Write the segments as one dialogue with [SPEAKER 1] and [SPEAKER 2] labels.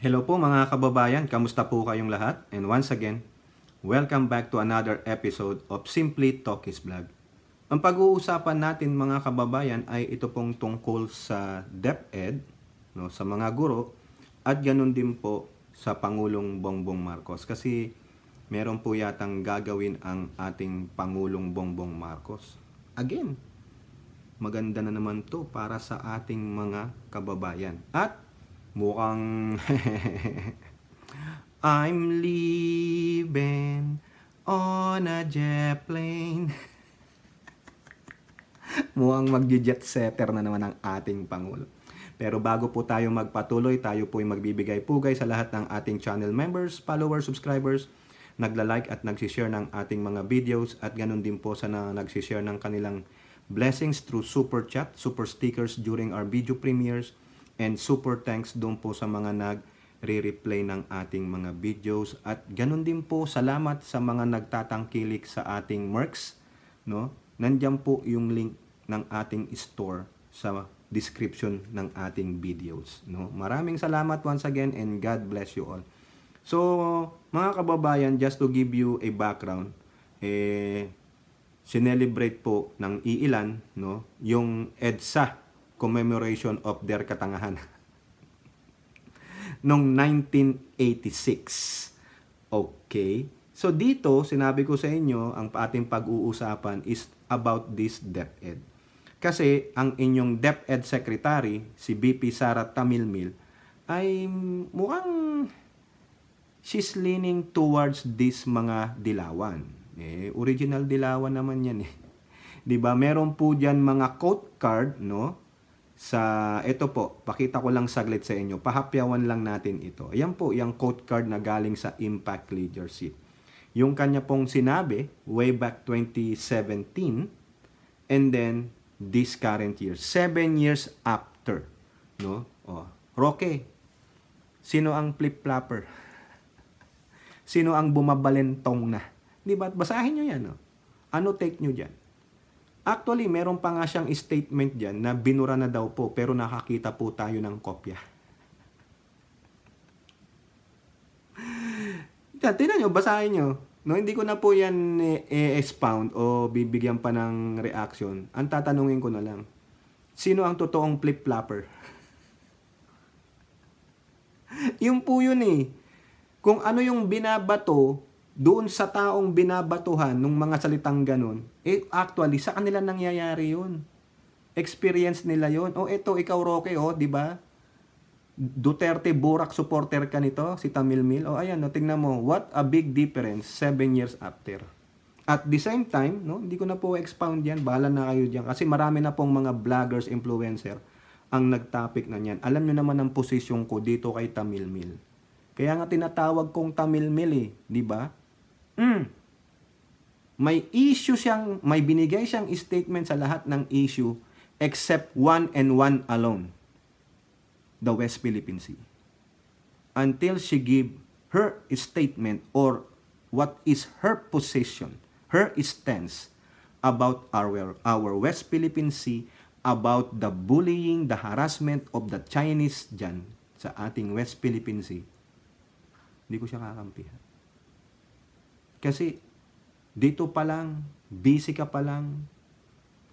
[SPEAKER 1] Hello po mga kababayan, kamusta po kayong lahat? And once again, welcome back to another episode of Simply Talkies Vlog. Ang pag-uusapan natin mga kababayan ay ito pong tungkol sa DepEd, no, sa mga guro, at ganun din po sa Pangulong Bongbong Marcos. Kasi meron po yatang gagawin ang ating Pangulong Bongbong Marcos. Again, maganda na naman to para sa ating mga kababayan. At mukhang I'm leaving on a jet plane. Mukhang magje-jet setter na naman ang ating Pangulo. Pero bago po tayo magpatuloy, tayo po ay magbibigay pugay sa lahat ng ating channel members, followers, subscribers, nagla-like at nagsishare ng ating mga videos at ganun din po sa nagsishare ng kanilang blessings through super chat, super stickers during our video premieres, and super thanks doon po sa mga nagre-replay ng ating mga videos. At ganun din po, salamat sa mga nagtatangkilik sa ating merch, no? Nandiyan po yung link ng ating store sa description ng ating videos, no? Maraming salamat once again and God bless you all. So, mga kababayan, just to give you a background, sinelebrate po ng iilan, no, yung EDSA commemoration of their katangahan noong 1986. Okay. So dito, sinabi ko sa inyo, ang ating pag-uusapan is about this DepEd. Kasi ang inyong DepEd Secretary, si BP Sara Tamilmil, ay mukhang she's leaning towards this mga dilawan. Original dilawan naman yan eh. 'Di ba? Meron po diyan mga quote card, no? Sa ito po, pakita ko lang saglit sa inyo. Pahapyawan lang natin ito. Ayan po, yung quote card na galing sa Impact Leadership. Yung kanya pong sinabi way back 2017 and then this current year, 7 years after, no? Oh, Roque, sino ang flip-flopper? Sino ang bumabalentong na? 'Di ba? Basahin niyo 'yan, no? Ano take niyo diyan? Actually, meron pa nga siyang statement dyan na binura na daw po pero nakakita po tayo ng kopya. Tingnan nyo, basahin nyo. No, hindi ko na po yan expound o bibigyan pa ng reaction. Ang tatanungin ko na lang, sino ang totoong flip-flopper? Yung po yun eh. Kung ano yung binabato doon sa taong binabatuhan ng mga salitang ganun, actually, sa kanila nangyayari yun. Experience nila yun. Eto, ikaw, Roque, di ba? Duterte, Burak, supporter ka nito, si Tamilmil. Ayan, tingnan mo, what a big difference 7 years after. At the same time, no, hindi ko na po expound yan, bahala na kayo dyan. Kasi marami na pong mga vloggers, influencer, ang nagtopic na yan. Alam nyo naman ang posisyon ko dito kay Tamilmil. Kaya nga tinatawag kong Tamilmil di ba? May issue siyang, may binigay siyang statement sa lahat ng issue except one and one alone, the West Philippine Sea. Until she give her statement or what is her position, her stance about our West Philippine Sea, about the bullying, the harassment of the Chinese dyan sa ating West Philippine Sea, hindi ko siya kakampihan. Kasi dito pa lang, busy ka pa lang,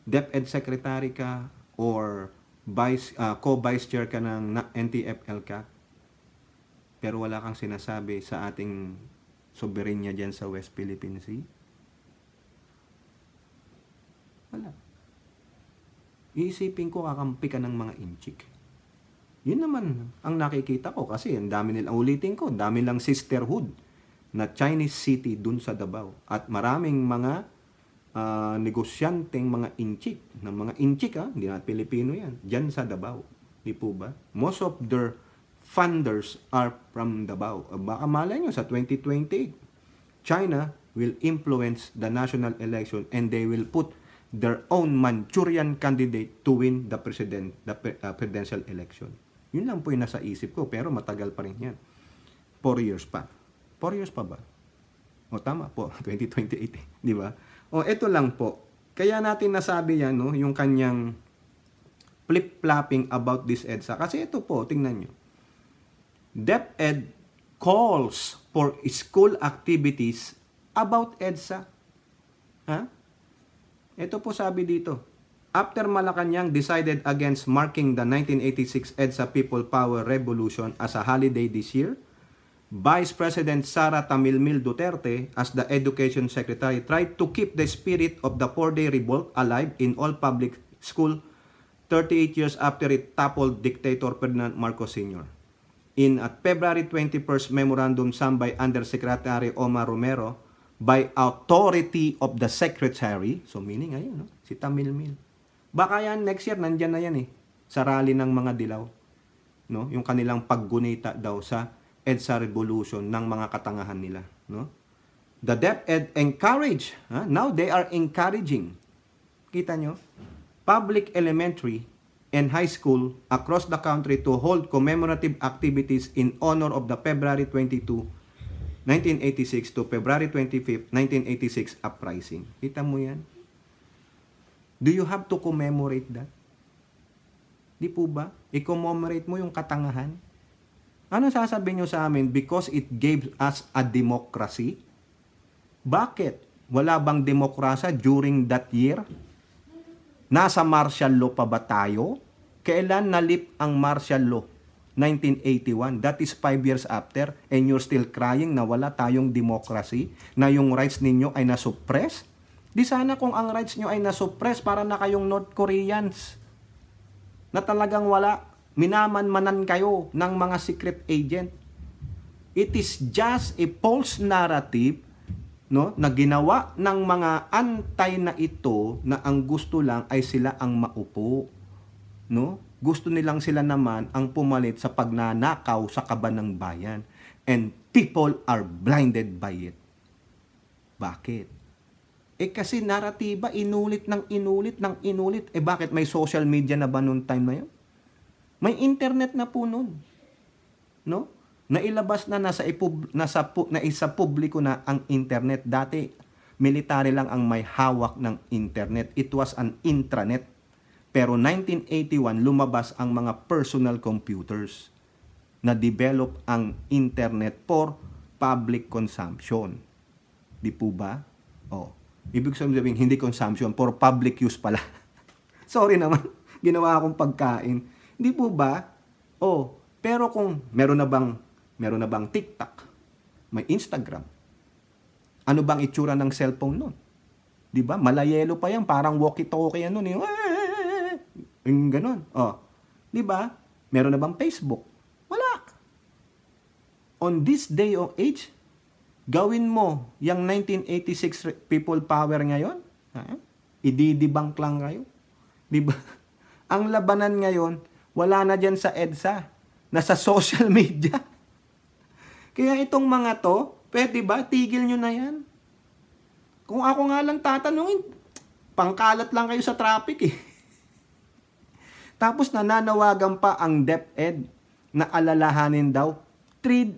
[SPEAKER 1] DepEd Secretary ka or co-vice chair ka ng NTFL ka, pero wala kang sinasabi sa ating soberenya dyan sa West Philippine Sea. Wala. Iisipin ko kakampi ka ng mga inchik. Yun naman ang nakikita ko kasi ang dami nilang, ulitin ko, dami lang sisterhood na Chinese city dun sa Davao. At maraming mga negosyanteng mga inchik, ng mga inchik hindi na Pilipino yan, dyan sa Davao. Di po ba? Most of their funders are from Davao. Baka malay nyo, sa 2028, China will influence the national election and they will put their own Manchurian candidate to win the presidential election. Yun lang po yung nasa isip ko, pero matagal pa rin yan. 4 years pa. 4 years pa ba? Tama po, 2028, di ba? Ito lang po. Kaya natin nasabi yan, no, yung kanyang flip-flopping about this EDSA. Kasi ito po, tingnan nyo. DepEd calls for school activities about EDSA. Ha? Ito po sabi dito. After Malacanang decided against marking the 1986 EDSA People Power Revolution as a holiday this year, Vice President Sara Tamilmil Duterte, as the Education Secretary, tried to keep the spirit of the 4-day revolt alive in all public school 38 years after it toppled dictator Ferdinand Marcos Sr. In a February 21st memorandum signed by Undersecretary Omar Romero, by authority of the Secretary, so meaning ayun, no? Si Tamilmil. Baka yan, next year, nandyan na yan sa rally ng mga dilaw. No? Yung kanilang paggunita daw sa EDSA Revolution ng mga katangahan nila. No? The DepEd encourage, now they are encouraging, kita nyo, public elementary and high school across the country to hold commemorative activities in honor of the February 22, 1986 to February 25, 1986 uprising. Kita mo yan? Do you have to commemorate that? Di po ba? I-commemorate mo yung katangahan. Ano sasabihin nyo sa amin? Because it gave us a democracy? Bakit? Wala bang demokrasya during that year? Nasa martial law pa ba tayo? Kailan nalip ang martial law? 1981. That is 5 years after, and you're still crying na wala tayong democracy, na yung rights ninyo ay nasuppress? Di sana kung ang rights nyo ay nasuppress, para na kayong North Koreans na talagang wala, minamanmanan kayo ng mga secret agent. It is just a false narrative, no, na ginawa ng mga antay na ito, na ang gusto lang ay sila ang maupo. No? Gusto nilang sila naman ang pumalit sa pagnanakaw sa kaban ng bayan. And people are blinded by it. Bakit? Kasi naratiba, inulit ng inulit ng inulit. Bakit may social media na ba noong time na yun? May internet na po noon. No? Nailabas na nasa publiko na ang internet. Dati, military lang ang may hawak ng internet. It was an intranet. Pero 1981, lumabas ang mga personal computers na develop ang internet for public consumption. Di po ba? Ibig sabihin, hindi consumption, for public use pala. Sorry naman, ginawa akong pagkain. Di po ba? Pero kung meron na bang TikTok, may Instagram, ano bang itsura ng cellphone nun? Di ba? Malayelo pa yan, parang walkie-talkie yan nun. Yung ganun. Di ba? Meron na bang Facebook? Wala. On this day of age, gawin mo yung 1986 people power ngayon, ididibang lang kayo. Di ba? Ang labanan ngayon, wala na dyan sa EDSA, nasa social media. Kaya itong mga to, pwede ba, tigil nyo na yan? Kung ako nga lang tatanungin, pangkalat lang kayo sa traffic Tapos nananawagan pa ang DepEd na alalahanin daw. 4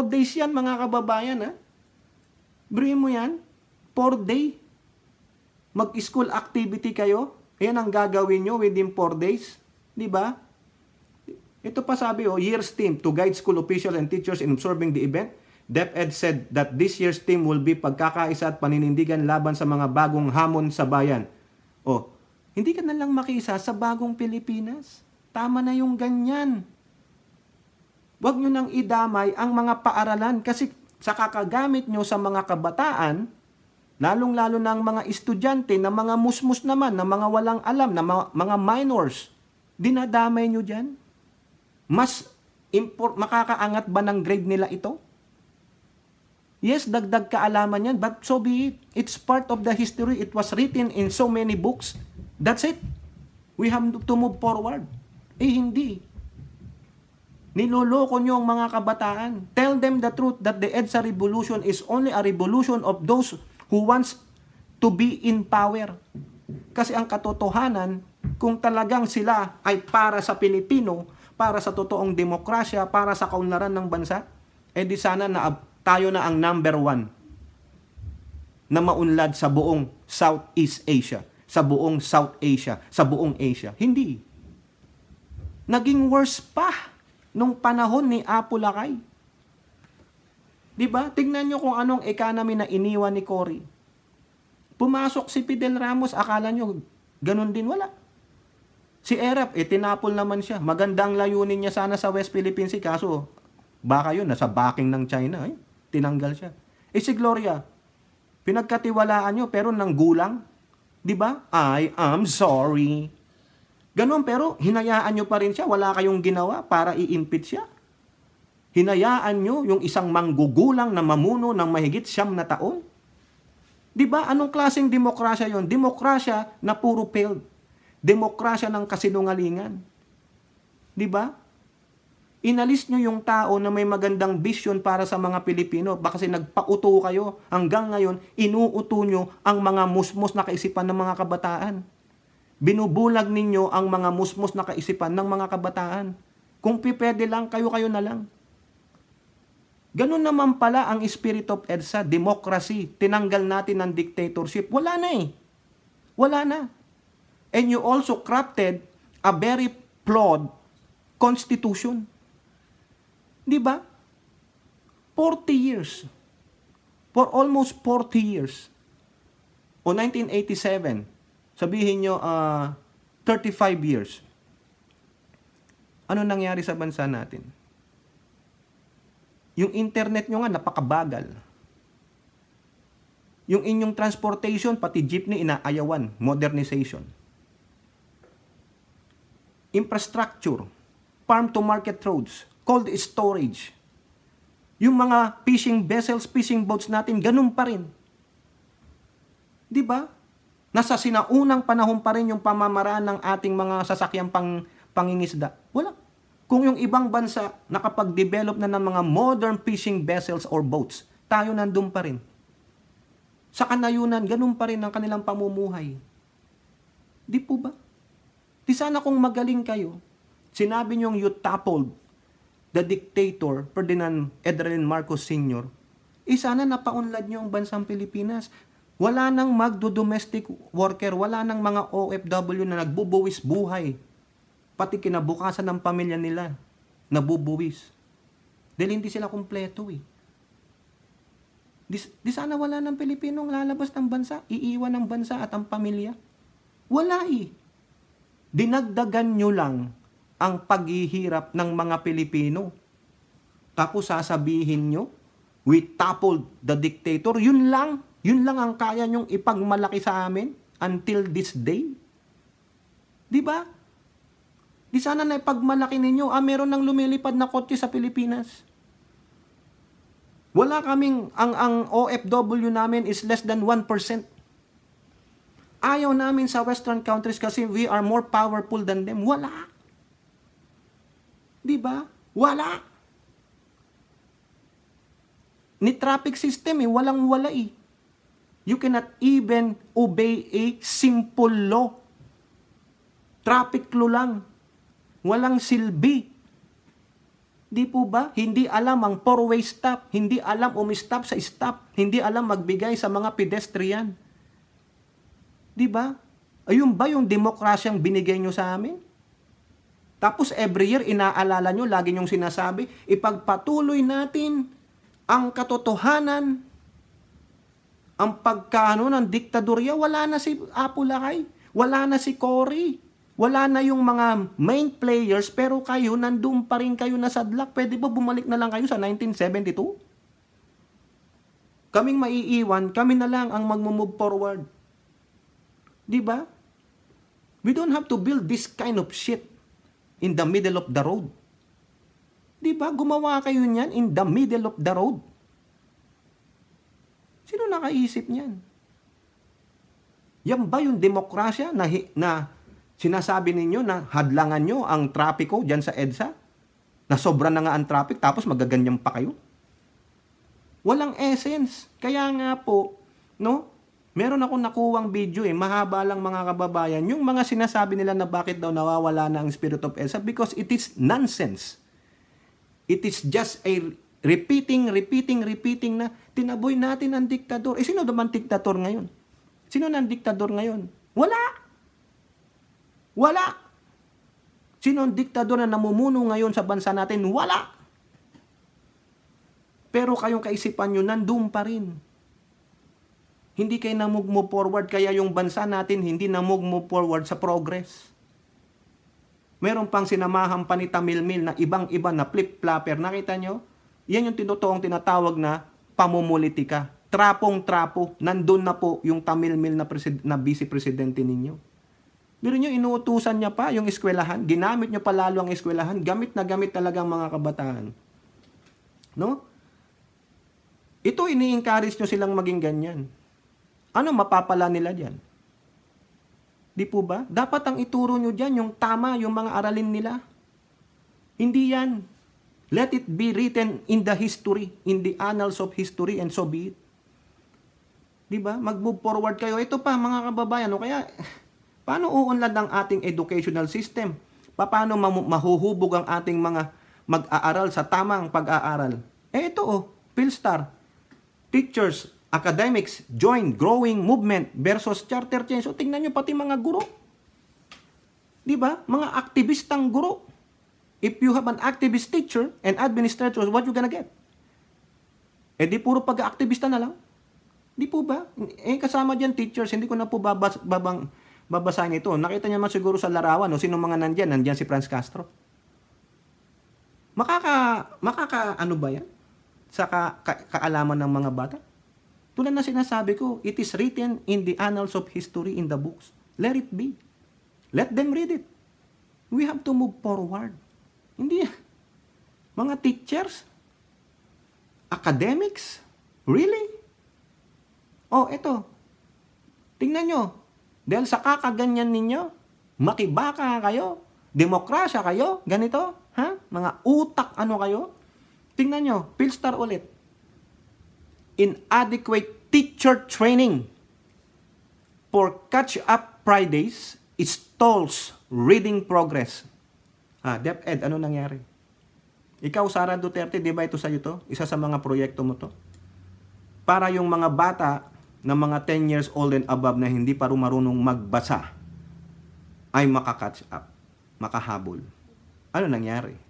[SPEAKER 1] days yan mga kababayan Bring mo yan, 4 day. Mag-school activity kayo. Yan ang gagawin nyo within 4 days. Di ba? Ito pa sabi, year's theme to guide school officials and teachers in observing the event. DepEd said that this year's theme will be pagkakaisa at paninindigan laban sa mga bagong hamon sa bayan. Hindi ka na lang makiisa sa bagong Pilipinas. Tama na yung ganyan. Huwag nyo nang idamay ang mga paaralan kasi sa kakagamit nyo sa mga kabataan, lalong-lalo na ang mga estudyante na mga musmus naman, na mga walang alam, na mga minors, dinadamay nyo dyan. Mas makakaangat ba ng grade nila ito? Yes, dagdag kaalaman yan, but so be it. It's part of the history. It was written in so many books. That's it. We have to move forward. Hindi. Niloloko nyo ang mga kabataan. Tell them the truth that the EDSA revolution is only a revolution of those who wants to be in power. Kasi ang katotohanan, kung talagang sila ay para sa Pilipino, para sa totoong demokrasya, para sa kaunlaran ng bansa, di sana na tayo na ang number 1 na maunlad sa buong Southeast Asia, sa buong South Asia, sa buong Asia. Hindi. Naging worse pa. nung panahon ni Apo Lakay. Di ba? Tignan nyo kung anong economy na iniwan ni Cory. Pumasok si Fidel Ramos, akala nyo, ganun din, wala. Si Erap, tinapol naman siya. Magandang layunin niya sana sa West Philippine Sea, kaso baka yun, nasa backing ng China, tinanggal siya. Si Gloria, pinagkatiwalaan nyo, pero nang gulang, di ba? I am sorry. Ganun, pero hinayaan nyo pa rin siya, wala kayong ginawa para i-impeach siya. Hinayaan nyo yung isang manggugulang na mamuno ng mahigit 9 na taon. Di ba? Anong klaseng demokrasya yon? Demokrasya na puro failed. Demokrasya ng kasinungalingan. Di ba? Inalis nyo yung tao na may magandang vision para sa mga Pilipino. Baka kasi nagpauto kayo. Hanggang ngayon, inuuto nyo ang mga musmos na kaisipan ng mga kabataan. Binubulag ninyo ang mga musmos na kaisipan ng mga kabataan. Kung pipede lang, kayo-kayo na lang. Ganun naman pala ang spirit of EDSA, democracy. Tinanggal natin ang dictatorship. Wala na eh. Wala na. And you also crafted a very flawed constitution. Di ba? 40 years. For almost 40 years. O 1987. Sabihin nyo, 35 years. Ano nangyari sa bansa natin? Yung internet nyo nga, napakabagal. Yung inyong transportation, pati jeepney, inaayawan. Modernization. Infrastructure. Farm-to-market roads. Cold storage. Yung mga fishing vessels, fishing boats natin, ganun pa rin. Di ba? Nasa sinaunang panahon pa rin yung pamamaraan ng ating mga sasakyang pangingisda. Wala. Kung yung ibang bansa nakapag-develop na ng mga modern fishing vessels or boats, tayo nandun pa rin. Sa kanayunan, ganun pa rin ang kanilang pamumuhay. Di po ba? Di sana kung magaling kayo, sinabi niyong you toppled the dictator, Ferdinand Edwin Marcos Sr., sana napaunlad niyo ang bansang Pilipinas. Wala nang magdo-domestic worker, wala nang mga OFW na nagbubuwis buhay. Pati kinabukasan ng pamilya nila, nabubuwis. Dahil hindi sila kumpleto eh. Di sana wala ng Pilipinong lalabas ng bansa, iiwan ng bansa at ang pamilya. Wala eh. Dinagdagan nyo lang ang paghihirap ng mga Pilipino. Tapos sasabihin nyo, we toppled the dictator. Yun lang ang kaya nyong ipagmalaki sa amin until this day. Di ba? Di sana na ipagmalaki ninyo, meron nang lumilipad na kotse sa Pilipinas. Wala kaming, ang OFW namin is less than 1%. Ayaw namin sa Western countries kasi we are more powerful than them. Wala. Di ba? Wala. Ni traffic system walang-wala eh. You cannot even obey a simple law. Traffic law lang. Walang silbi. Di po ba? Hindi alam ang four-way stop. Hindi alam umistop sa stop. Hindi alam magbigay sa mga pedestrian. Di ba? Ayun ba yung demokrasyang binigay nyo sa amin? Tapos every year, inaalala nyo, lagi nyong sinasabi, ipagpatuloy natin ang katotohanan, ang pagkano ng diktadorya. Wala na si Apo Lakay. Wala na si Cory. Wala na yung mga main players, pero kayo, nandun pa rin kayo na sadlak. Pwede ba bumalik na lang kayo sa 1972? Kaming maiiwan, kami na lang ang mag-move forward. Di ba? We don't have to build this kind of shit in the middle of the road. Di ba? Gumawa kayo niyan in the middle of the road. Sino nakaisip niyan? Yan ba yung demokrasya na sinasabi ninyo na hadlangan nyo ang trapiko dyan sa EDSA? Na sobra na nga ang traffic tapos magaganyan pa kayo? Walang essence. Kaya nga po, no? Meron akong nakuwang video mahaba lang mga kababayan, yung mga sinasabi nila na bakit daw nawawala na ang spirit of EDSA because it is nonsense. It is just a repeating na tinaboy natin ang diktador. Sino naman diktador ngayon? Sino nang diktador ngayon? Wala! Sino ang diktador na namumuno ngayon sa bansa natin? Wala! Pero kayong kaisipan nyo, nandun pa rin. Hindi kayo namove forward, kaya yung bansa natin hindi namove forward sa progress. Meron pang sinamahan pa ni Tamilmil na ibang-iba na flip-flopper. Nakita nyo? Yan yung tinutuong tinatawag na pamumulitika. Trapong-trapo. Nandun na po yung Tamilmil na vice-presidente ninyo. Pero nyo, inuutusan niya pa yung eskwelahan. Ginamit nyo pa lalo ang eskwelahan. Gamit na gamit talagang mga kabataan. No? Ito, ini-encourage nyo silang maging ganyan. Ano mapapala nila dyan? Di po ba? Dapat ang ituro nyo dyan, yung tama, yung mga aralin nila. Hindi yan. Let it be written in the history, in the annals of history, and so be it. Di ba? Mag-move forward kayo. Ito pa, mga kababayan. No? Kaya, paano uunlad ang ating educational system? Paano mahuhubog ang ating mga mag-aaral sa tamang pag-aaral? Ito PhilStar. Teachers, academics, join growing movement versus charter change. So, tingnan nyo pati mga guro. Di ba? Mga aktivistang guro. If you have an activist teacher and administrator, what you gonna get? Di puro pag-aktivista na lang. Di po ba? Kasama dyan teachers, hindi ko na po babasahin ito. Nakita niyo naman siguro sa larawan, sino mga nandyan? Nandyan si Franz Castro. Ano ba yan? Sa kaalaman ng mga bata? Tulad na sinasabi ko, it is written in the annals of history in the books. Let it be. Let them read it. We have to move forward. Hindi. Mga teachers? Academics? Really? Ito. Tingnan nyo. Dahil sa kakaganyan ninyo, makibaka kayo, demokrasya kayo, ganito, ha? Mga utak ano kayo? Tingnan nyo, PhilStar ulit. Inadequate teacher training for catch-up Fridays stalls reading progress. DepEd, ano nangyari? Ikaw, Sara Duterte, di ba ito sa'yo to? Isa sa mga proyekto mo to? Para yung mga bata na mga 10 years old and above na hindi pa marunong magbasa ay makakatch up, makahabol. Ano nangyari?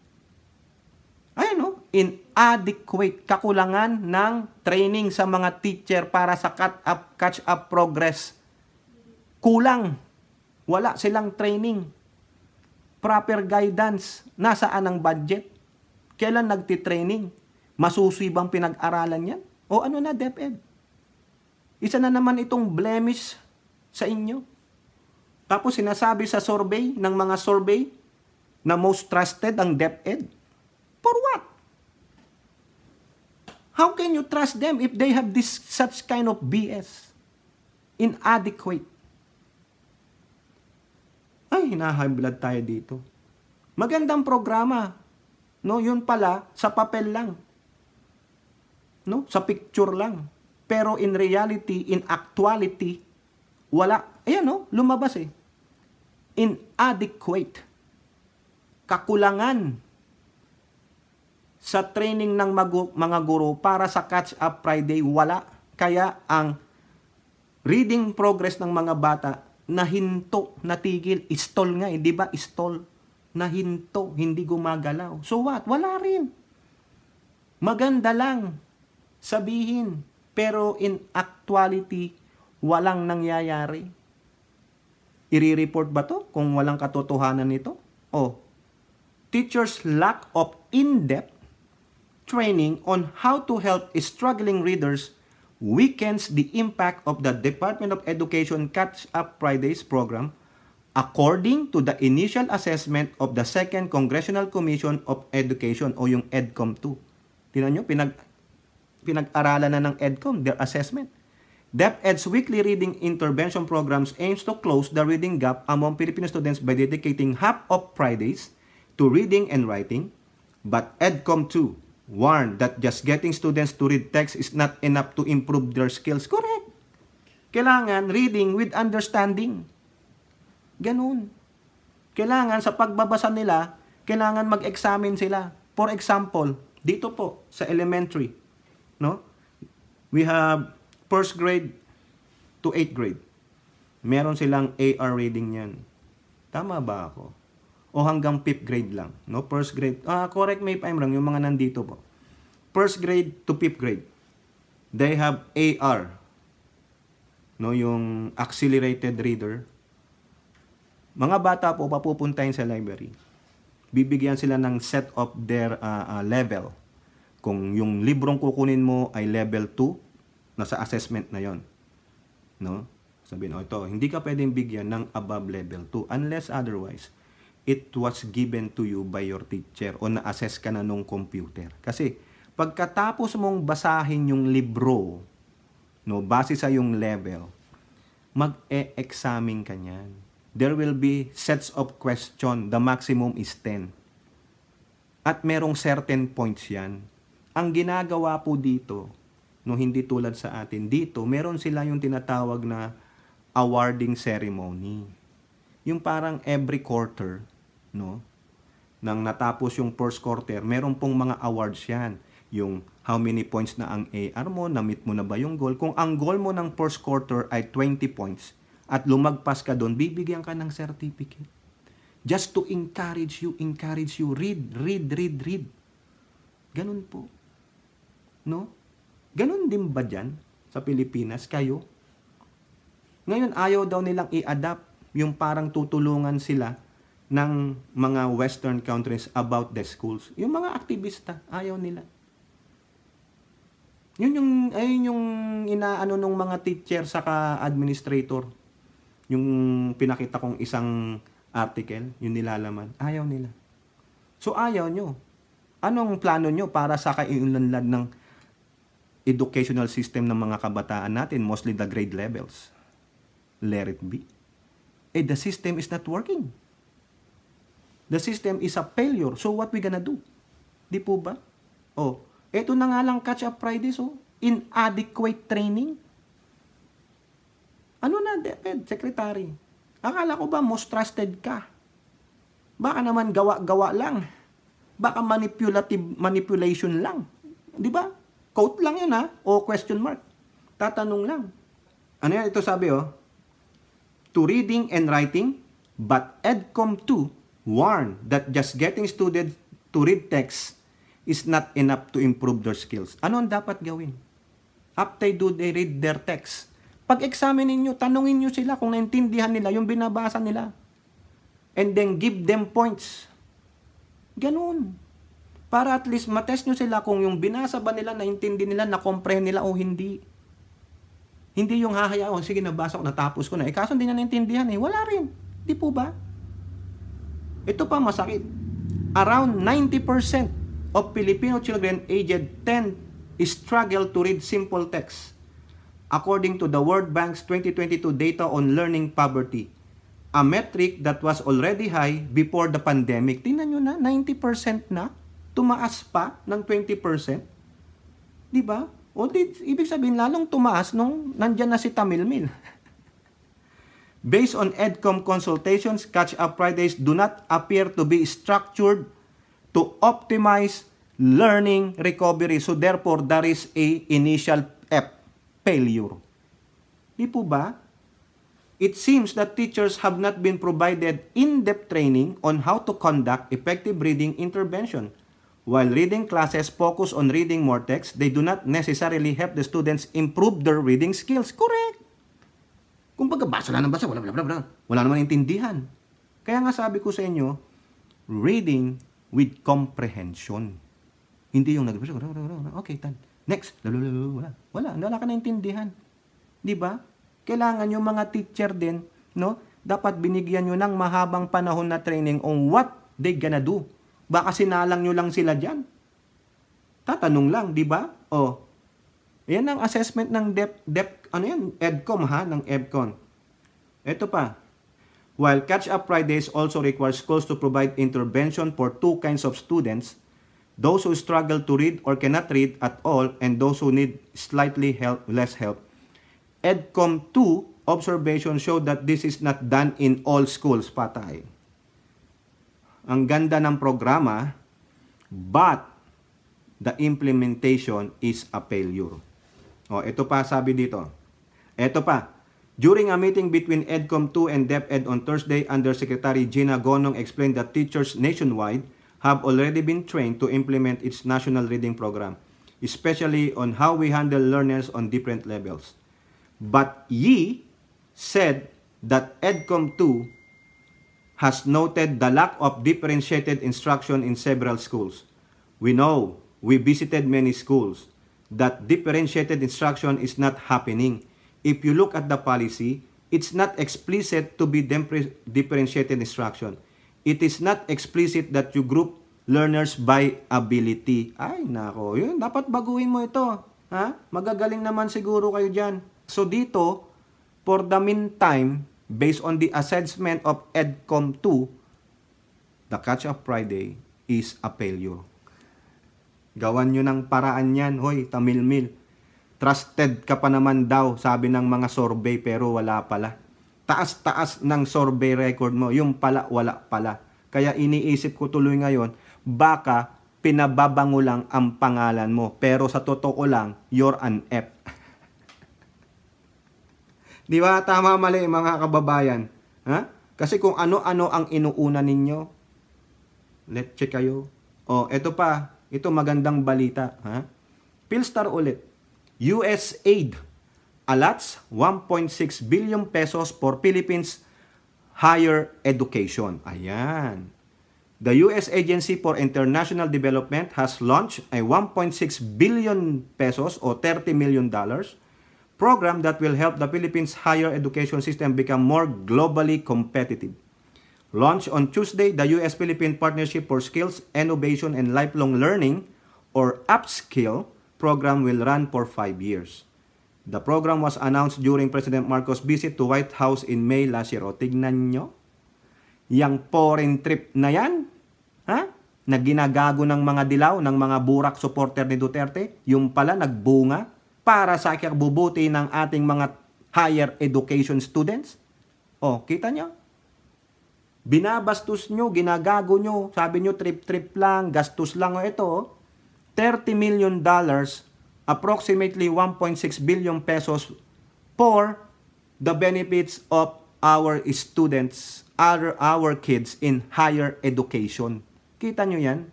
[SPEAKER 1] Inadequate, kakulangan ng training sa mga teacher para sa catch up progress. Kulang. Wala silang training. Proper guidance. Nasaan ang budget? Kailan nagtitraining? Masusi bang pinag-aralan yan? O ano na, DepEd? Isa na naman itong blemish sa inyo. Tapos sinasabi sa survey ng mga survey na most trusted ang DepEd. For what? How can you trust them if they have such kind of BS? Inadequate. Hina-high blood tayo dito. Magandang programa. No, yun pala sa papel lang. No, sa picture lang. Pero in reality, in actuality, wala. Ayan, lumabas Inadequate. Kakulangan sa training ng mga guro para sa Catch-up Friday, wala. Kaya ang reading progress ng mga bata, nahinto, natigil, stall nga, di ba? Stall, nahinto, hindi gumagalaw. So what? Wala rin. Maganda lang sabihin, pero in actuality, walang nangyayari. I-report ba to kung walang katotohanan nito? Teachers' lack of in-depth training on how to help struggling readers weakens the impact of the Department of Education Catch-up Fridays program according to the initial assessment of the Second Congressional Commission of Education o yung EDCOM 2. Tingnan nyo, pinag-aralan na ng EDCOM, their assessment. DepEd's weekly reading intervention programs aims to close the reading gap among Filipino students by dedicating half of Fridays to reading and writing, but EDCOM 2 warned that just getting students to read text is not enough to improve their skills. Correct. Kailangan reading with understanding. Ganun. Kailangan sa pagbabasa nila, kailangan mag-examine sila. For example, dito po sa elementary, no? We have first grade to 8th grade. Meron silang AR reading yan. Tama ba ako? o hanggang 5th grade lang, no? First grade, correct me if I'm wrong, yung mga nandito po. First grade to 5th grade, they have AR, no? Yung accelerated reader. Mga bata po, papupuntahin sa library. Bibigyan sila ng set of their level. Kung yung librong kukunin mo ay level 2, nasa assessment na yon, no? Sabihin, ito, hindi ka pwedeng bigyan ng above level 2 unless otherwise it was given to you by your teacher o na-assess ka na nung computer. Kasi pagkatapos mong basahin yung libro, no, base sa yung level, mag-e-examine ka niyan. There will be sets of question. The maximum is 10. At merong certain points yan. Ang ginagawa po dito, no, hindi tulad sa atin, dito, meron sila yung tinatawag na awarding ceremony. Yung parang every quarter, no, nang natapos yung first quarter, meron pong mga awards yan. Yung how many points na ang AR mo, na-meet mo na ba yung goal. Kung ang goal mo ng first quarter ay 20 points, at lumagpas ka doon, bibigyan ka ng certificate. Just to encourage you, read. Ganun po. No? Ganun din ba dyan sa Pilipinas kayo? Ngayon, ayaw daw nilang i-adapt yung parang tutulungan sila ng mga Western countries about the schools. Yung mga aktivista, ayaw nila. Ayun yung inaano ng mga teacher saka administrator. Yung pinakita kong isang article, yung nilalaman, ayaw nila. So ayaw nyo. Anong plano nyo para sa kaiunlanlad ng educational system ng mga kabataan natin, mostly the grade levels? Let it be. The system is not working. The system is a failure. So what we gonna do? Di po ba? Eto na nga lang catch-up Friday, so inadequate training. Ano na, DepEd, Secretary? Akala ko ba most trusted ka? Baka naman gawa-gawa lang. Baka manipulation lang. Di ba? Quote lang yun, ha? O question mark. Tatanong lang. Ano yan? Ito sabi, to reading and writing, but EDCOM 2 warned that just getting students to read text is not enough to improve their skills. Ano ang dapat gawin? After they read their text, pag-examine ninyo, tanungin nyo sila kung naintindihan nila yung binabasa nila. And then give them points. Ganun. Para at least matest nyo sila kung yung binasa ba nila, naintindi nila, na-comprehend nila o hindi. Hindi yung hahayaan, sige, nabasa ko, natapos ko na. Kaso hindi na naintindihan Wala rin. Di po ba? Ito pa masakit. Around 90% of Filipino children aged 10 struggle to read simple text. According to the World Bank's 2022 data on learning poverty, a metric that was already high before the pandemic. Tingnan nyo na, 90% na, tumaas pa ng 20%. Di ba? Ibig sabihin, lalong tumaas nung nandyan na si Tamil Mil. Based on EDCOM consultations, Catch-up Fridays do not appear to be structured to optimize learning recovery. So therefore, there is a initial failure. Di po ba? It seems that teachers have not been provided in-depth training on how to conduct effective reading intervention. While reading classes focus on reading more text, they do not necessarily help the students improve their reading skills. Correct! Kung basa lang ng basa, wala naman intindihan. Kaya nga sabi ko sa inyo, reading with comprehension. Hindi yung nagbasa, okay, next, wala ka naintindihan. Di ba? Kailangan yung mga teacher din, no? Dapat binigyan nyo ng mahabang panahon na training on what they gonna do. Baka sinalang nyo lang sila dyan. Tatanong lang, di ba? Yan ang assessment ng EDCOM ng EDCOM. Ito pa. While Catch-up Fridays also requires schools to provide intervention for two kinds of students, those who struggle to read or cannot read at all, and those who need slightly less help. EDCOM 2 observation showed that this is not done in all schools. Patay. Ang ganda ng programa, but the implementation is a failure. Ito pa sabi dito. Ito pa. During a meeting between EDCOM 2 and DepEd on Thursday, Undersecretary Gina Gonong explained that teachers nationwide have already been trained to implement its national reading program, especially on how we handle learners on different levels. But Yi said that EDCOM 2 has noted the lack of differentiated instruction in several schools. We know, we visited many schools, that differentiated instruction is not happening. If you look at the policy, it's not explicit to be differentiated instruction. It is not explicit that you group learners by ability. Ay, nako, yun, dapat baguhin mo ito. Ha? Magagaling naman siguro kayo dyan. So dito, for the meantime, based on the assessment of EDCOM 2, the Catch-up Friday is a failure. Gawan nyo ng paraan yan. Hoy, tamilmil. Trusted ka pa naman daw, sabi ng mga survey, pero wala pala. Taas-taas ng survey record mo. Yung pala, wala pala. Kaya iniisip ko tuloy ngayon, baka pinababango lang ang pangalan mo. Pero sa totoo lang, you're an F. Di ba? Tama mali mga kababayan. Ha? Kasi kung ano-ano ang inuuna ninyo, let's check kayo. O, eto pa. Ito magandang balita. Ha? Philstar ulit. US aid allots 1.6 billion pesos for Philippines higher education. Ayan. The US Agency for International Development has launched a 1.6 billion pesos o $30 million program that will help the Philippines higher education system become more globally competitive. Launched on Tuesday, the US-Philippine Partnership for Skills, Innovation, and Lifelong Learning, or UPSkill, program will run for 5 years. The program was announced during President Marcos' visit to White House in May last year. O, tignan nyo. Yang foreign trip na yan, ha? Na ginagago ng mga dilaw, ng mga burak supporter ni Duterte, yung pala nagbunga para sa ikabubuti ng ating mga higher education students. O, kita nyo? Binabastos nyo, ginagago nyo, sabi nyo trip-trip lang, gastos lang. O ito, $30 million, approximately 1.6 billion pesos for the benefits of our students, our kids in higher education. Kita nyo yan?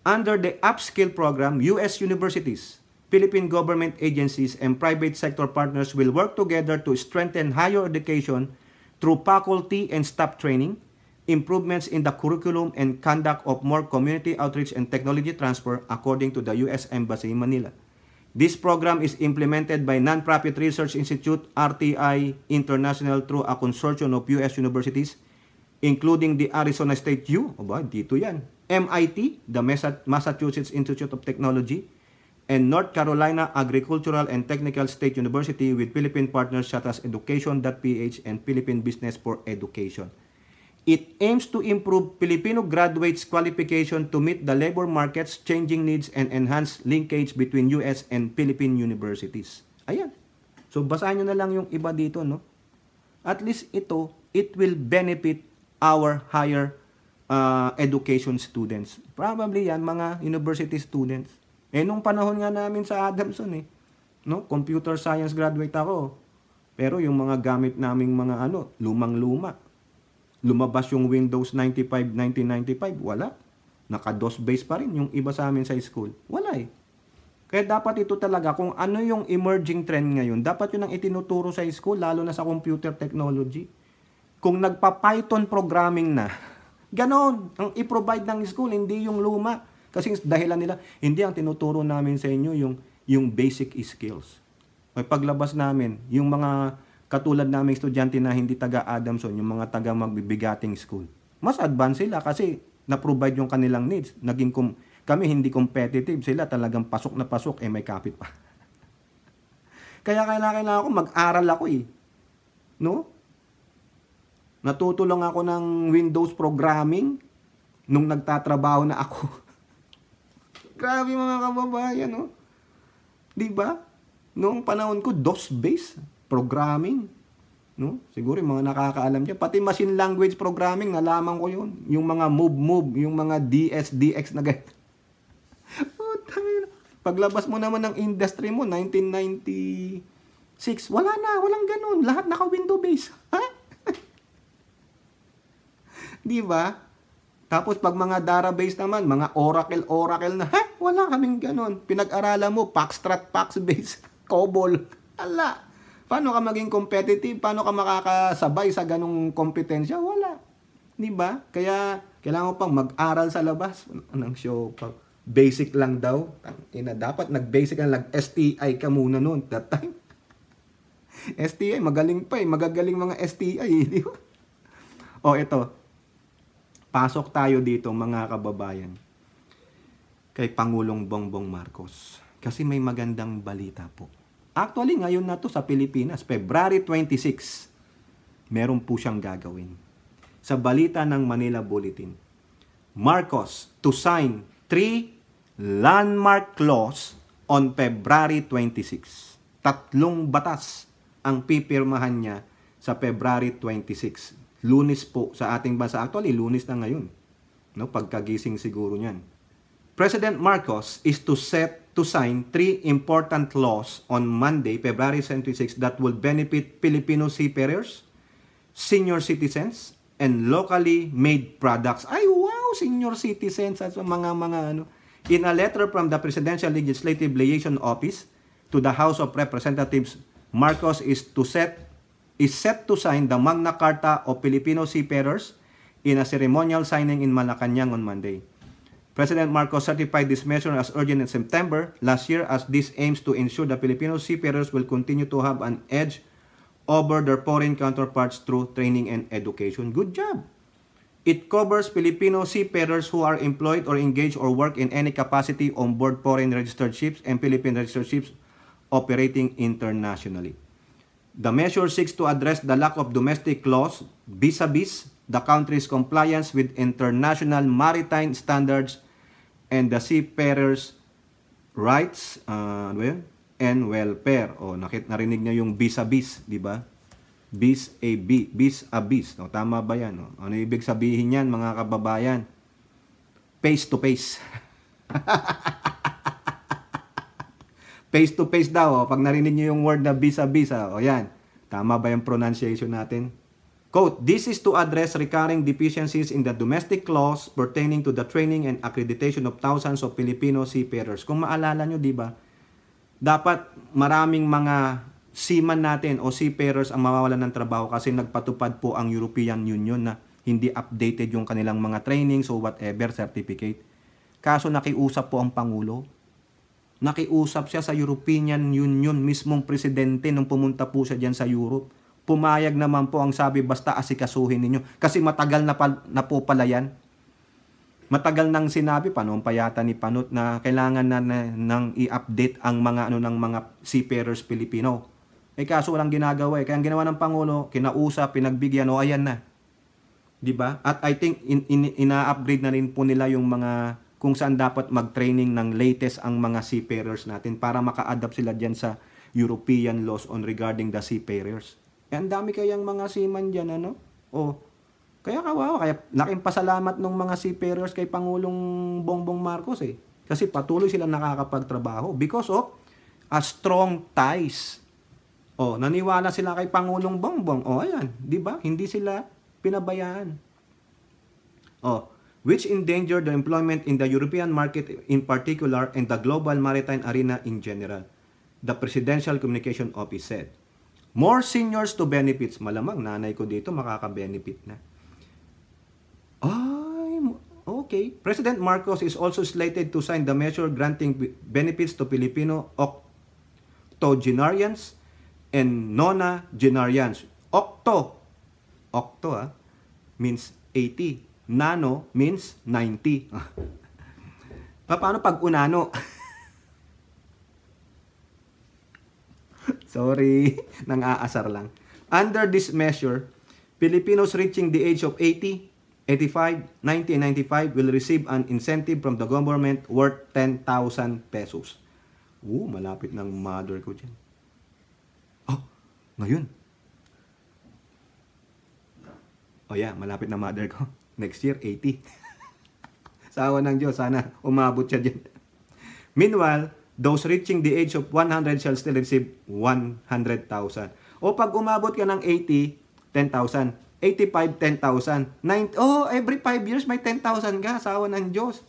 [SPEAKER 1] Under the UPSkill program, U.S. universities, Philippine government agencies, and private sector partners will work together to strengthen higher education through faculty and staff training, improvements in the curriculum, and conduct of more community outreach and technology transfer, according to the U.S. Embassy in Manila. This program is implemented by Nonprofit Research Institute, RTI International, through a consortium of U.S. universities, including the Arizona State U, dito yan, MIT, the Massachusetts Institute of Technology, and North Carolina Agricultural and Technical State University, with Philippine partners such as Education.ph and Philippine Business for Education. It aims to improve Filipino graduates' qualification to meet the labor market's changing needs and enhance linkage between U.S. and Philippine universities. Ayan. So, basahin nyo na lang yung iba dito, no? At least ito, it will benefit our higher education students. Probably yan, mga university students. Nung panahon nga namin sa Adamson, no? Computer science graduate ako. Pero yung mga gamit naming mga lumang-luma. Lumabas yung Windows 95, 1995, wala. Naka-DOS base pa rin yung iba sa amin sa school. Wala eh. Kaya dapat ito talaga, kung ano yung emerging trend ngayon, dapat yun ang itinuturo sa school, lalo na sa computer technology. Kung nagpa-Python programming na, ganon, ang i-provide ng school, hindi yung luma. Kasi dahilan nila, hindi ang tinuturo namin sa inyo yung basic skills. May paglabas namin, yung mga katulad naming estudyante na hindi taga-Adamson, yung mga taga-magbibigating school. Mas advanced sila kasi na-provide yung kanilang needs. Kami hindi competitive. Sila talagang pasok na pasok, may kapit pa. Kaya kailangan ako, mag-aral ako eh. No? Natuto lang ako ng Windows programming nung nagtatrabaho na ako. Grabe mga kababayan, no? Diba? Noong panahon ko, DOS-based programming, no? Siguro yung mga nakakaalam niya, pati machine language programming, nalaman ko yun. Yung mga move, yung mga DX na ganyan. Paglabas mo naman ng industry mo, 1990, 6, wala na, walang ganun. Lahat naka-window base. Ha? Di ba? Tapos pag mga database naman, mga Oracle na, wala kaming ganun. Pinag-aralan mo, Foxtrot, Foxbase, COBOL. Ala. Paano ka maging competitive? Paano ka makakasabay sa ganung kompetensya? Wala. Di ba? Kaya, kailangan mo pang mag-aral sa labas. Anong show pa? Basic lang daw. Dapat nag-basic lang, nag-STI ka muna noon. That time. STI, magaling pa eh. Magagaling mga STI eh. Di ba? O, ito. Pasok tayo dito mga kababayan. Kay Pangulong Bongbong Marcos. Kasi may magandang balita po. Actually, ngayon na to sa Pilipinas, February 26, meron po siyang gagawin. Sa balita ng Manila Bulletin, Marcos to sign 3 landmark laws on February 26. 3 batas ang pipirmahan niya sa February 26. Lunes po sa ating bansa. Actually, Lunes na ngayon. No, pagkagising siguro niyan. President Marcos is to sign 3 important laws on Monday, February 26 that will benefit Filipino seafarers, senior citizens, and locally made products. Ay wow, senior citizens at mga ano. In a letter from the Presidential Legislative Liaison Office to the House of Representatives, Marcos is set to sign the Magna Carta of Filipino seafarers in a ceremonial signing in Malacanang on Monday. President Marcos certified this measure as urgent in September last year as this aims to ensure the Filipino seafarers will continue to have an edge over their foreign counterparts through training and education. Good job! It covers Filipino seafarers who are employed or engaged or work in any capacity on board foreign registered ships and Philippine registered ships operating internationally. The measure seeks to address the lack of domestic laws vis-a-vis the country's compliance with international maritime standards and the seafarers' rights and welfare. O, narinig niyo yung vis-a-vis, di ba? Vis-a-vis. No, tama ba yan? No? Ano ibig sabihin yan, mga kababayan? Face to face. Face to face daw. O, pag narinig niyo yung word na vis-a-vis, o yan. Tama ba yung pronunciation natin? Quote, this is to address recurring deficiencies in the domestic laws pertaining to the training and accreditation of thousands of Filipino seafarers. Kung maalala nyo, di ba? Dapat maraming mga seaman natin o seafarers ang mawawalan ng trabaho kasi nagpatupad po ang European Union na hindi updated yung kanilang mga trainings o whatever certificate. Kaso nakiusap po ang Pangulo. Nakiusap siya sa European Union, mismong presidente nung pumunta po siya dyan sa Europe. Pumayag naman po ang sabi, basta asikasuhin ninyo. Kasi matagal na po pala yan. Matagal nang sinabi, panahon pa yata ni Panut, na kailangan nang i-update ang mga ng mga seafarers Pilipino. Kaso walang ginagawa. Kaya ang ginawa ng Pangulo, kinausap, pinagbigyan, ayan na. Diba? At I think ina-upgrade na rin po nila yung mga kung saan dapat mag-training ng latest ang mga seafarers natin para maka-adapt sila dyan sa European laws on regarding the seafarers. Ang dami kayang mga seaman dyan, ano? Kaya kawawa, kaya laking pasalamat ng mga seafarers kay Pangulong Bongbong Marcos eh. Kasi patuloy silang nakakapagtrabaho because of a strong ties. Naniwala sila kay Pangulong Bongbong. Ayan, di ba? Hindi sila pinabayaan. Which endanger the employment in the European market in particular and the global maritime arena in general, the Presidential Communication Office said. More seniors to benefits. Malamang nanay ko dito makaka-benefit na. Okay. President Marcos is also slated to sign the measure granting benefits to Filipino octogenarians and nonagenarians. Octo means 80. Nano means 90. Paano pag unano? Sorry, nang-aasar lang. Under this measure, Filipinos reaching the age of 80, 85, 90, and 95 will receive an incentive from the government worth 10,000 pesos. Malapit ng mother ko dyan. Ngayon. Malapit na mother ko. Next year, 80. Sa awa ng Diyos, sana umabot siya dyan. Meanwhile, Those reaching the age of 100 shall still receive 100,000. O pag umabot ka ng 80, 10,000. 85, 10,000. Every 5 years may 10,000 ka, asawa ng Diyos.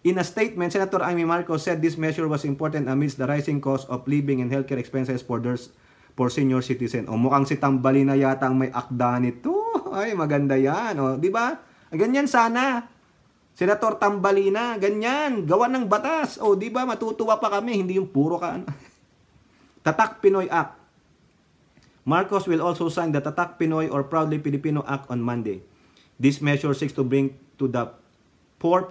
[SPEAKER 1] In a statement, Senator Amy Marcos said this measure was important amidst the rising cost of living and healthcare expenses for senior citizen. O mukhang si Tambalina yata ang may akda nito. Ay, maganda yan. O, di ba? Ganyan sana. Senator Tambalina, ganyan. Gawa ng batas. O, di ba? Matutuwa pa kami. Hindi yung puro ka. Tatak Pinoy Act. Marcos will also sign the Tatak Pinoy or Proudly Filipino Act on Monday. This measure seeks to bring to the poor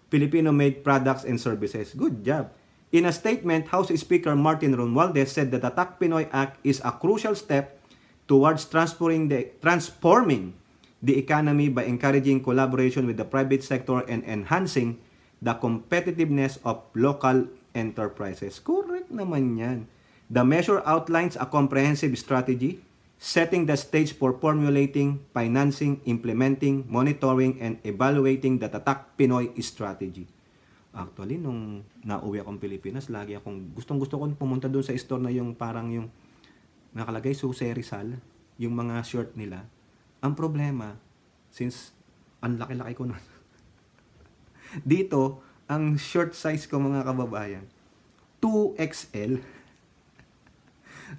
[SPEAKER 1] Filipino-made products and services. Good job. In a statement, House Speaker Martin Romualdez said that the Tatak Pinoy Act is a crucial step towards transforming the economy by encouraging collaboration with the private sector and enhancing the competitiveness of local enterprises. Correct naman yan. The measure outlines a comprehensive strategy, setting the stage for formulating, financing, implementing, monitoring, and evaluating the Tatak Pinoy strategy. Actually, nung nauwi akong Pilipinas, lagi akong gustong-gusto kong pumunta doon sa store na yung parang yung nakalagay Susi Rizal, yung mga short nila. Ang problema, since ang laki-laki ko na, dito, ang short size ko mga kababayan, 2XL.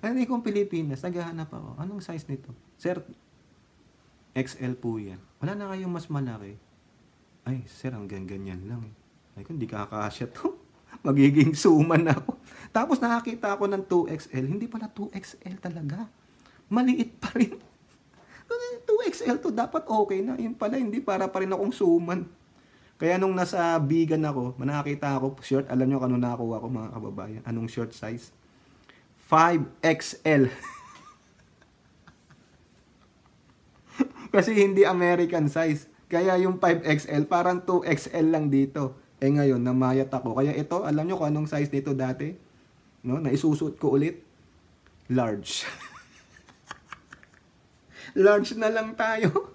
[SPEAKER 1] Hindi kong Pilipinas, naghahanap ako. Anong size nito? Sir, XL po yan. Wala na kayong mas malaki. Ay, sir, hanggang ganyan lang eh. Ay, kung di kakasya to, magiging suman ako. Tapos nakakita ako ng 2XL. Hindi pala 2XL talaga. Maliit pa rin. 2XL to, dapat okay na. Yun pala, hindi para pa rin akong suman. Kaya nung nasa Bigan ako, nakakita ako short. Alam nyo kung ano nakakuha ko mga kababayan? Anong short size? 5XL. Kasi hindi American size. Kaya yung 5XL, parang 2XL lang dito. Eh ngayon, namayat ako. Kaya ito, alam nyo kung anong size nito dati? No? Naisusuot ko ulit. Large. Large na lang tayo.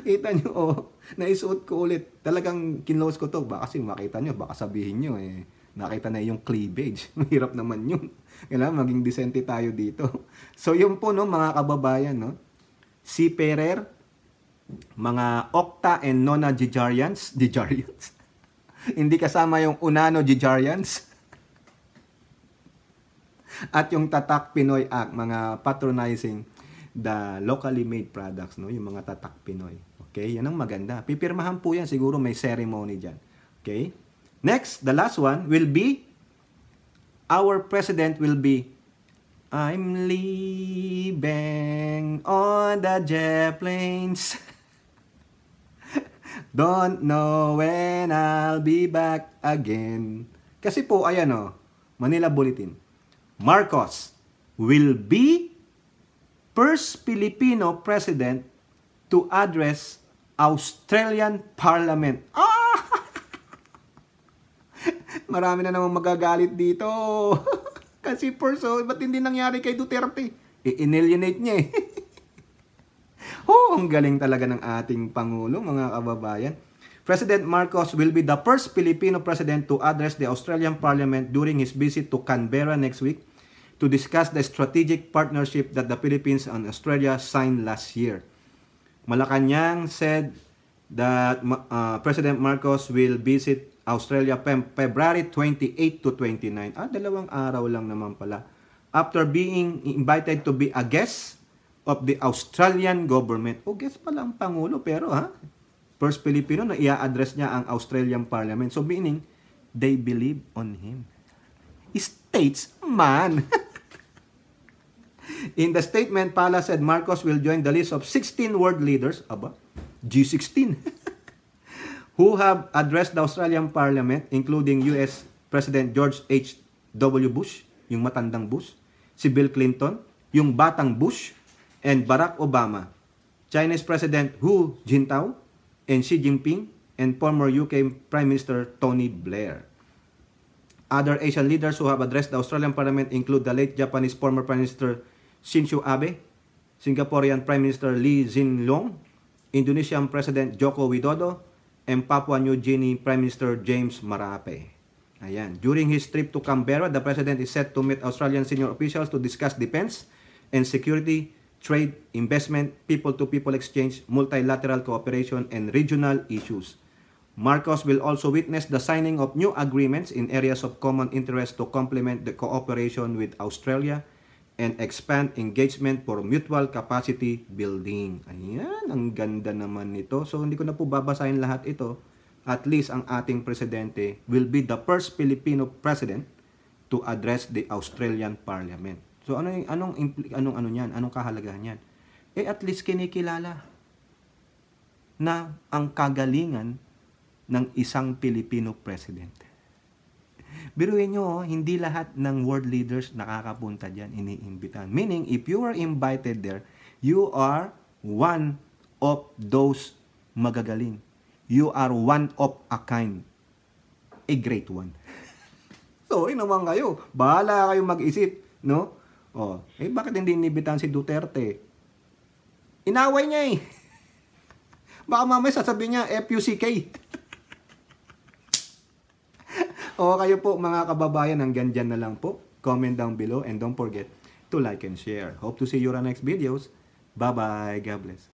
[SPEAKER 1] Kita nyo, naisuot ko ulit. Talagang kinlose ko to. Baka kasi makita nyo, baka sabihin nyo nakita na yung cleavage. Mahirap naman yun. Kailangan maging decente tayo dito. So yun po mga kababayan, si Perer, mga Octa and Nona Gijarians, hindi kasama yung Unano Gijarians, at yung Tatak Pinoy Act, mga patronizing the locally made products, yung mga Tatak Pinoy. Okay, yan ang maganda. Pipirmahan po yan, siguro may ceremony dyan. Okay? Next, the last one will be, our president will be, I'm leaving on the jet planes. Don't know when I'll be back again. Kasi po, ayan Manila Bulletin. Marcos will be first Filipino president to address Australian Parliament. Marami na namang magagalit dito. Kasi first, ba't hindi nangyari kay Duterte? I-inalienate niya eh. Ang galing talaga ng ating Pangulo, mga kababayan. President Marcos will be the first Filipino president to address the Australian Parliament during his visit to Canberra next week to discuss the strategic partnership that the Philippines and Australia signed last year. Malacanang said that President Marcos will visit Australia February 28 to 29. 2 araw lang naman pala. After being invited to be a guest of the Australian government. Guest pala ang Pangulo, pero first Filipino na i-address niya ang Australian Parliament. So meaning, they believe on him. Statesman! In the statement, Pala said Marcos will join the list of 16 world leaders, G16, who have addressed the Australian Parliament, including US President George H.W. Bush, yung matandang Bush, si Bill Clinton, yung batang Bush, and Barack Obama, Chinese President Hu Jintao, and Xi Jinping, and former UK Prime Minister Tony Blair. Other Asian leaders who have addressed the Australian Parliament include the late Japanese former Prime Minister Shinzo Abe, Singaporean Prime Minister Lee Hsien Loong, Indonesian President Joko Widodo, and Papua New Guinea Prime Minister James Marape. Ayan. During his trip to Canberra, the President is set to meet Australian senior officials to discuss defense and security, trade, investment, people-to-people exchange, multilateral cooperation, and regional issues. Marcos will also witness the signing of new agreements in areas of common interest to complement the cooperation with Australia and expand engagement for mutual capacity building. Ayan, ang ganda naman nito. So, hindi ko na po babasahin lahat ito. At least ang ating presidente will be the first Filipino president to address the Australian Parliament. So, anong kahalagahan yan? At least kinikilala na ang kagalingan ng isang Filipino president. Biruin nyo, hindi lahat ng world leaders nakakapunta dyan, iniimbitahan. Meaning, if you are invited there, you are one of those magagaling. You are one of a kind. A great one. So, naman kayo. Bahala kayo mag-isip, no? Bakit hindi inibitahan si Duterte? Inaway niya eh. Baka mamaya sasabihin niya, FUCK. Kayo po mga kababayan, hanggang dyan na lang po. Comment down below and don't forget to like and share. Hope to see you on next videos. Bye-bye. God bless.